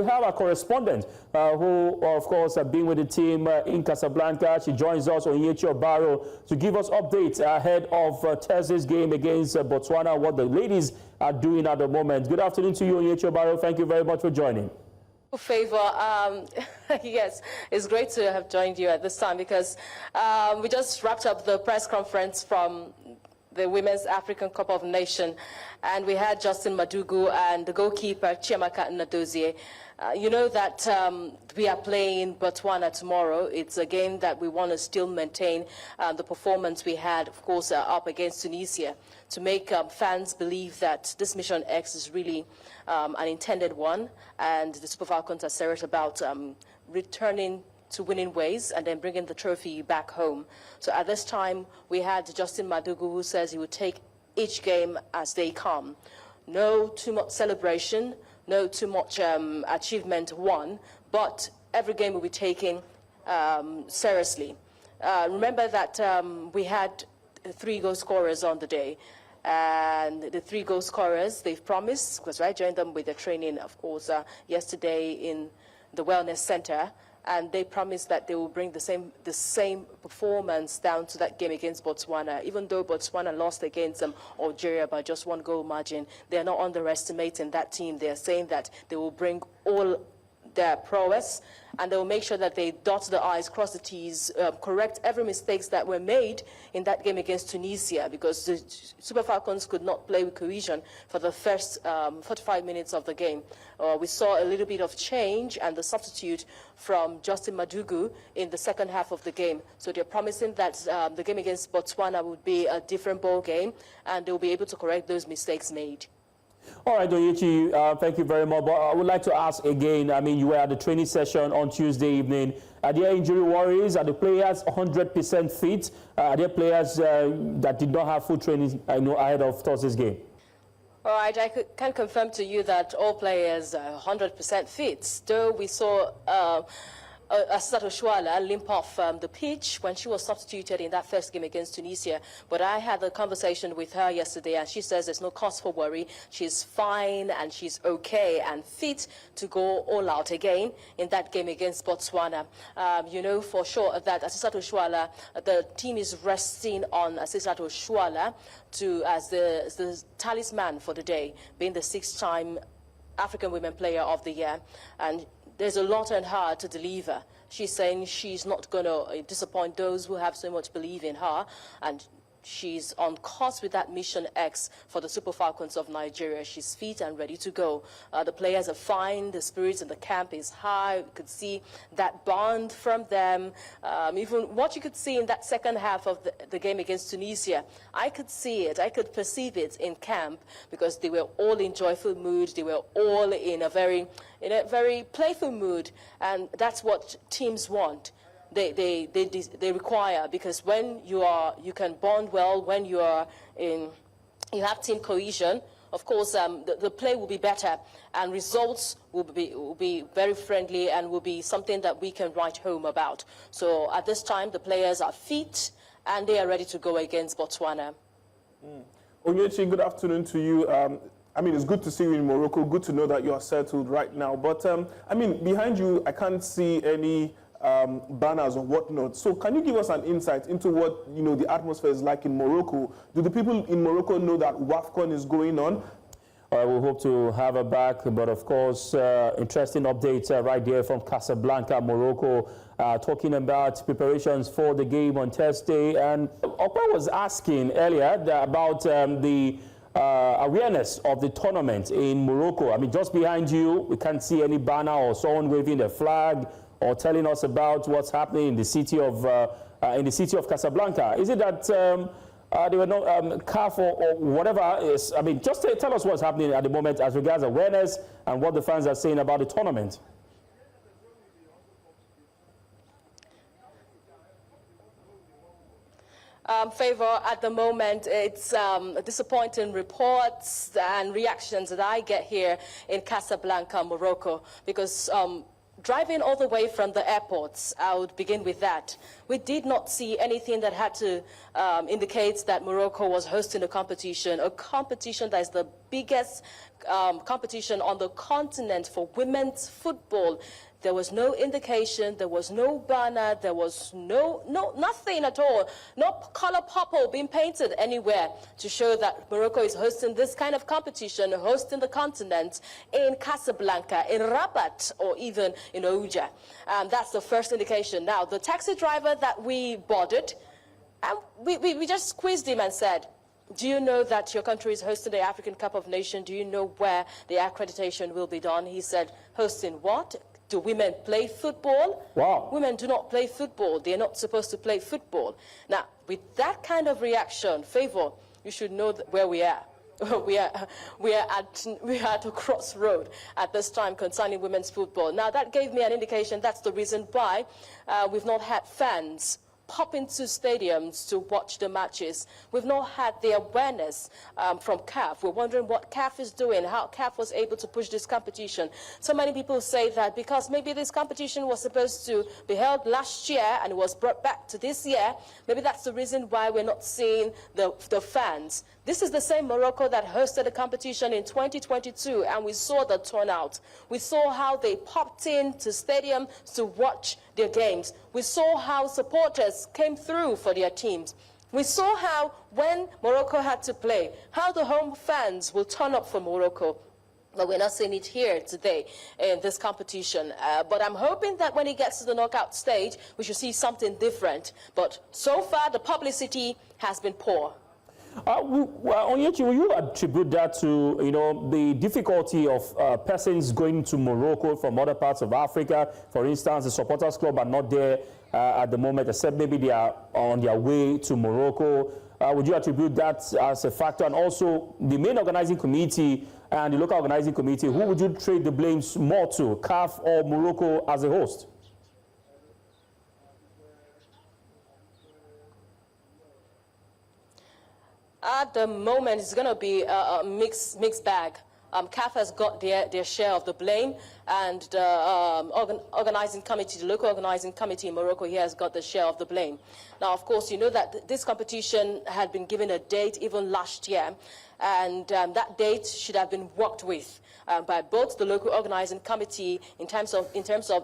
we have a correspondent who, of course, have been with the team in Casablanca. She joins us, Onyinyechi Obaroh, to give us updates ahead of Thursday's game against Botswana, what the ladies are doing at the moment. Good afternoon to you, Onyinyechi Obaroh. Thank you very much for joining. Favor, yes, it's great to have joined you at this time because we just wrapped up the press conference from the Women's African Cup of Nations, and we had Justin Madugu and the goalkeeper Chiamaka Nnadozie. You know that we are playing Botswana tomorrow. It's a game that we want to still maintain the performance we had, of course, up against Tunisia, to make fans believe that this Mission X is really an intended one, and the Super Falcons are serious about returning to winning ways and then bringing the trophy back home. So at this time, we had Justin Madugu, who says he would take each game as they come. No too much celebration, no too much achievement won, but every game will be taken seriously. Remember that we had 3 goal scorers on the day, and the 3 goal scorers, they've promised, because I joined them with the training, of course, yesterday in the Wellness Center, and they promised that they will bring the same performance down to that game against Botswana. Even though Botswana lost against Algeria by just 1 goal margin, they are not underestimating that team. They are saying that they will bring all their prowess, and they will make sure that they dot the I's, cross the T's, correct every mistakes that were made in that game against Tunisia, because the Super Falcons could not play with cohesion for the first 45 minutes of the game. We saw a little bit of change and the substitute from Justin Madugu in the second half of the game. So they're promising that the game against Botswana would be a different ball game, and they'll be able to correct those mistakes made. All right, Onyinyechi, thank you very much. But I would like to ask again, I mean, you were at the training session on Tuesday evening. Are there injury worries? Are the players 100% fit? Are there players that did not have full training ahead of Thursday's game? All right, I can confirm to you that all players are 100% fit. Though we saw Asisat Oshoala limp off the pitch when she was substituted in that first game against Tunisia. But I had a conversation with her yesterday, and she says there's no cause for worry. She's fine and she's okay and fit to go all out again in that game against Botswana. You know for sure that Asisat Oshoala, the team is resting on Asisat Oshoala as the talisman for the day, being the 6th-time African Women Player of the Year. And there's a lot on her to deliver. She's saying she's not going to disappoint those who have so much belief in her, and she's on course with that Mission X for the Super Falcons of Nigeria. She's fit and ready to go. The players are fine. The spirits in the camp is high. You could see that bond from them. Even what you could see in that second half of the game against Tunisia, I could see it. I could perceive it in camp, because they were all in joyful mood. They were all in a very playful mood, and that's what teams want. They require, because when you can bond well, when you have team cohesion, of course the play will be better, and results will be very friendly, and will be something that we can write home about. So at this time, the players are fit and they are ready to go against Botswana. Onyinyechi, good afternoon to you. I mean, it's good to see you in Morocco. Good to know that you are settled right now. But I mean, behind you, I can't see any banners or whatnot. So can you give us an insight into what the atmosphere is like in Morocco? Do the people in Morocco know that WAFCON is going on? We hope to have her back, but of course, interesting updates right there from Casablanca, Morocco, talking about preparations for the game on Thursday. And Opa was asking earlier about the awareness of the tournament in Morocco. I mean, just behind you, we can't see any banner or someone waving a flag or telling us about what's happening in the city of Casablanca. Is it that there were no CAF or whatever is? I mean, just tell us what's happening at the moment as regards awareness and what the fans are saying about the tournament. Favor, at the moment, it's disappointing reports and reactions that I get here in Casablanca, Morocco, because driving all the way from the airports, I would begin with that. We did not see anything that had to indicate that Morocco was hosting a competition that is the biggest competition on the continent for women's football. There was no indication, there was no banner, there was nothing at all, no color purple being painted anywhere to show that Morocco is hosting this kind of competition, hosting the continent in Casablanca, in Rabat, or even in Oujah. That's the first indication. Now, the taxi driver that we boarded, we just quizzed him and said, do you know that your country is hosting the African Cup of Nations? Do you know where the accreditation will be done? He said, hosting what? Do women play football? Wow. Women do not play football. They're not supposed to play football. Now, with that kind of reaction, Favor, you should know where we are. we are at a crossroad at this time concerning women's football. Now, that gave me an indication that's the reason why we've not had fans pop into stadiums to watch the matches. We've not had the awareness from CAF. We're wondering what CAF is doing, how CAF was able to push this competition. So many people say that because maybe this competition was supposed to be held last year and it was brought back to this year, maybe that's the reason why we're not seeing the fans. This is the same Morocco that hosted the competition in 2022, and we saw the turnout. We saw how they popped into stadium to watch their games. We saw how supporters came through for their teams. We saw how, when Morocco had to play, how the home fans will turn up for Morocco. But we're not seeing it here today in this competition. But I'm hoping that when it gets to the knockout stage, we should see something different. But so far, the publicity has been poor. Onyinyechi, will you attribute that to, the difficulty of persons going to Morocco from other parts of Africa? For instance, the supporters club are not there at the moment, except maybe they are on their way to Morocco. Would you attribute that as a factor? And also, the main organizing committee and the local organizing committee, who would you trade the blames more to, CAF or Morocco as a host? At the moment, it's going to be a mixed bag. CAF has got their share of the blame, and the organizing committee, the local organizing committee in Morocco here has got the share of the blame. Now, of course, you know that this competition had been given a date even last year, and that date should have been worked with by both the local organizing committee in terms of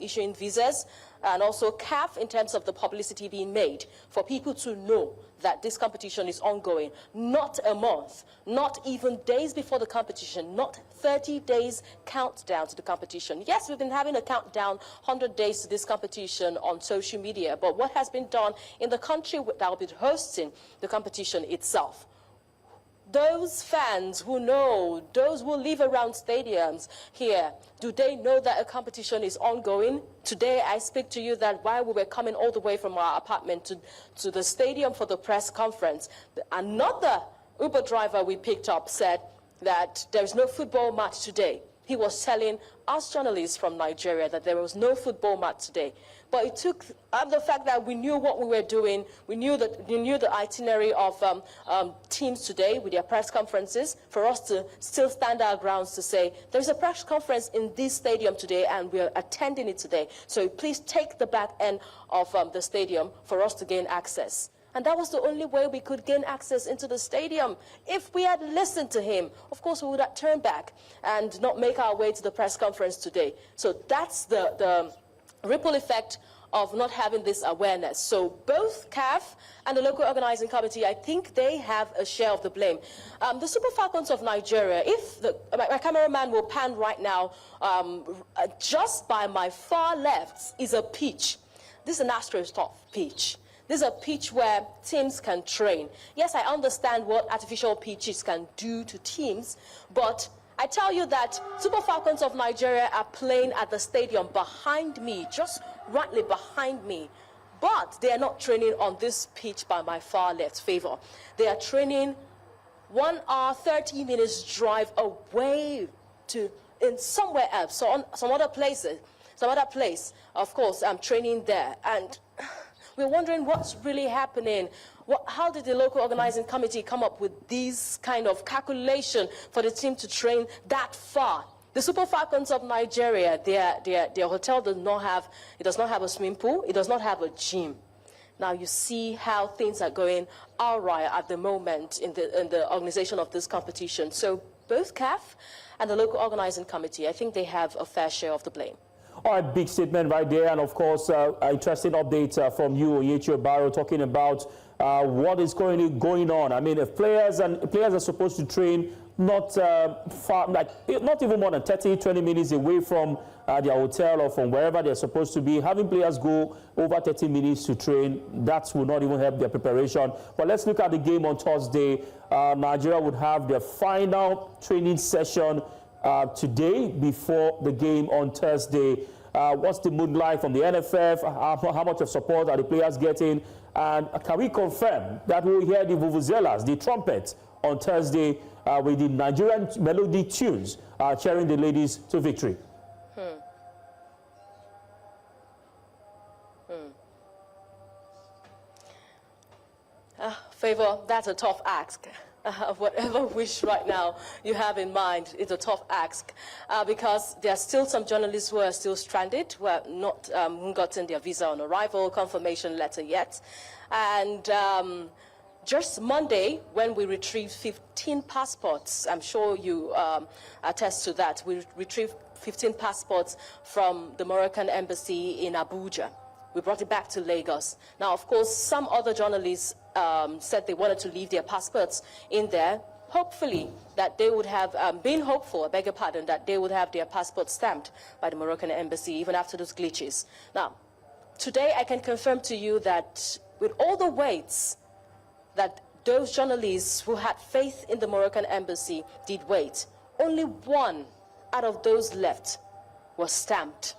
issuing visas, and also CAF in terms of the publicity being made for people to know that this competition is ongoing. Not a month, not even days before the competition, not 30 days countdown to the competition. Yes, we've been having a countdown, 100 days to this competition on social media, but what has been done in the country that will be hosting the competition itself? Those fans who know, those who live around stadiums here, do they know that a competition is ongoing? Today, I speak to you that while we were coming all the way from our apartment to the stadium for the press conference, another Uber driver we picked up said that there is no football match today. He was telling us journalists from Nigeria that there was no football match today. But it took the fact that we knew what we were doing, we knew the itinerary of teams today with their press conferences, for us to still stand our grounds to say, there's a press conference in this stadium today and we're attending it today. So please take the back end of the stadium for us to gain access. And that was the only way we could gain access into the stadium. If we had listened to him, of course, we would have turned back and not make our way to the press conference today. So that's the ripple effect of not having this awareness. So both CAF and the local organizing committee, I think they have a share of the blame. The Super Falcons of Nigeria, my cameraman will pan right now, just by my far left is a pitch. This is an AstroTurf pitch. This is a pitch where teams can train. Yes, I understand what artificial pitches can do to teams, but I tell you that Super Falcons of Nigeria are playing at the stadium behind me, just rightly behind me. But they are not training on this pitch by my far left Favor. They are training 1 hour, 30 minutes drive away in somewhere else, so on some other place, of course, I'm training there. And we're wondering what's really happening. How did the local organizing committee come up with this kind of calculation for the team to train that far? The Super Falcons of Nigeria, their hotel does not have a swimming pool. It does not have a gym. Now you see how things are going all right at the moment in the organization of this competition. So both CAF and the local organizing committee. I think they have a fair share of the blame. All right, big statement right there, and of course, interesting update from you, Onyinyechi Obaroh, talking about what is going on. I mean, if players are supposed to train not far, like not even more than 30, 20 minutes away from their hotel or from wherever they're supposed to be, having players go over 30 minutes to train, that will not even help their preparation. But let's look at the game on Thursday. Nigeria would have their final training session today before the game on Thursday. What's the mood like from the NFF? How much of support are the players getting? And can we confirm that we'll hear the vuvuzelas, the trumpets, on Thursday with the Nigerian melody tunes cheering the ladies to victory? Favor, that's a tough ask. Whatever wish right now you have in mind is a tough ask because there are still some journalists who are still stranded, who have not gotten their visa on arrival, confirmation letter yet. And just Monday, when we retrieved 15 passports, I'm sure you attest to that, we retrieved 15 passports from the Moroccan embassy in Abuja. We brought it back to Lagos. Now, of course, some other journalists said they wanted to leave their passports in there, hopefully that they would have been hopeful, I beg your pardon, that they would have their passports stamped by the Moroccan embassy, even after those glitches. Now, today I can confirm to you that with all the waits that those journalists who had faith in the Moroccan embassy did wait, only one out of those left was stamped.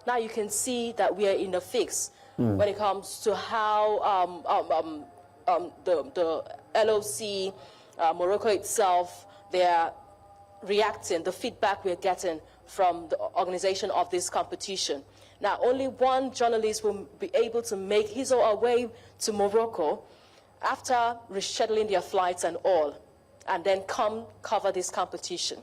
Now you can see that we are in a fix when it comes to how the LOC, Morocco itself, they are reacting, the feedback we're getting from the organization of this competition. Now, only one journalist will be able to make his or her way to Morocco after rescheduling their flights and all, and then come cover this competition.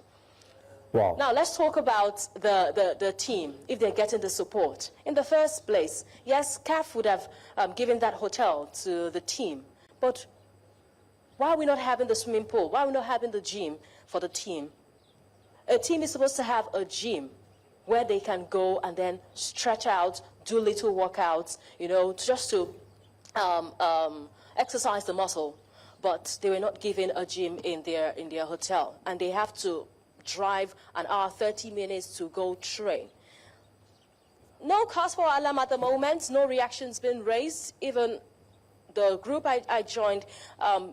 Wow. Now, let's talk about the team, if they're getting the support. In the first place, yes, CAF would have given that hotel to the team, but why are we not having the swimming pool? Why are we not having the gym for the team? A team is supposed to have a gym where they can go and then stretch out, do little workouts, you know, just to exercise the muscle. But they were not given a gym in their hotel, and they have to drive an hour, 30 minutes to go train. No cause for alarm at the moment, no reactions been raised. Even the group I joined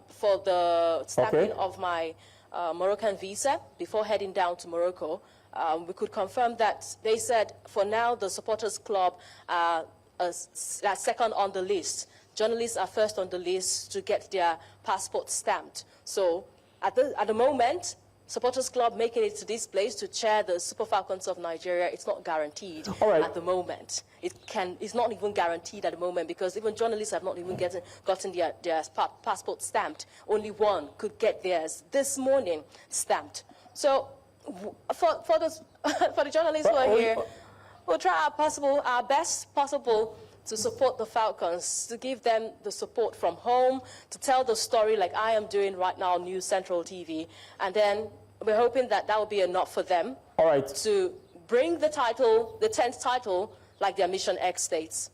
for the stamping of my Moroccan visa before heading down to Morocco, we could confirm that they said for now the supporters club are second on the list. Journalists are first on the list to get their passport stamped. So at the moment, Supporters Club making it to this place to chair the Super Falcons of Nigeria, it's not guaranteed at the moment. It's not even guaranteed at the moment because even journalists have not even gotten their passport stamped. Only one could get theirs this morning stamped. So for the journalists who are here, we'll try our best possible to support the Falcons, to give them the support from home, to tell the story like I am doing right now on News Central TV. And then we're hoping that that will be enough for them to bring the title, the 10th title, like their Mission X states.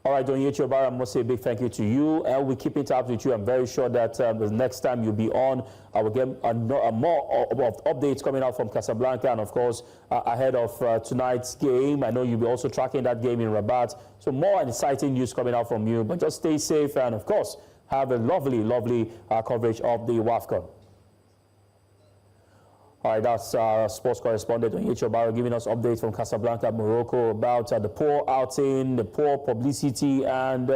All right, Onyinyechi Obaroh, I must say a big thank you to you. And we keep in touch with you. I'm very sure that the next time you'll be on, I will get more updates coming out from Casablanca and, of course, ahead of tonight's game. I know you'll be also tracking that game in Rabat. So more exciting news coming out from you. But just stay safe and, of course, have a lovely, lovely coverage of the WAFCON. All right, that's sports correspondent Onyinyechi Obaroh giving us updates from Casablanca, Morocco, about the poor outing, the poor publicity, and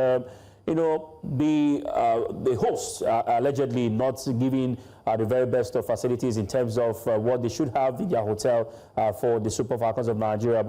you know, the hosts allegedly not giving the very best of facilities in terms of what they should have in their hotel for the Super Falcons of Nigeria.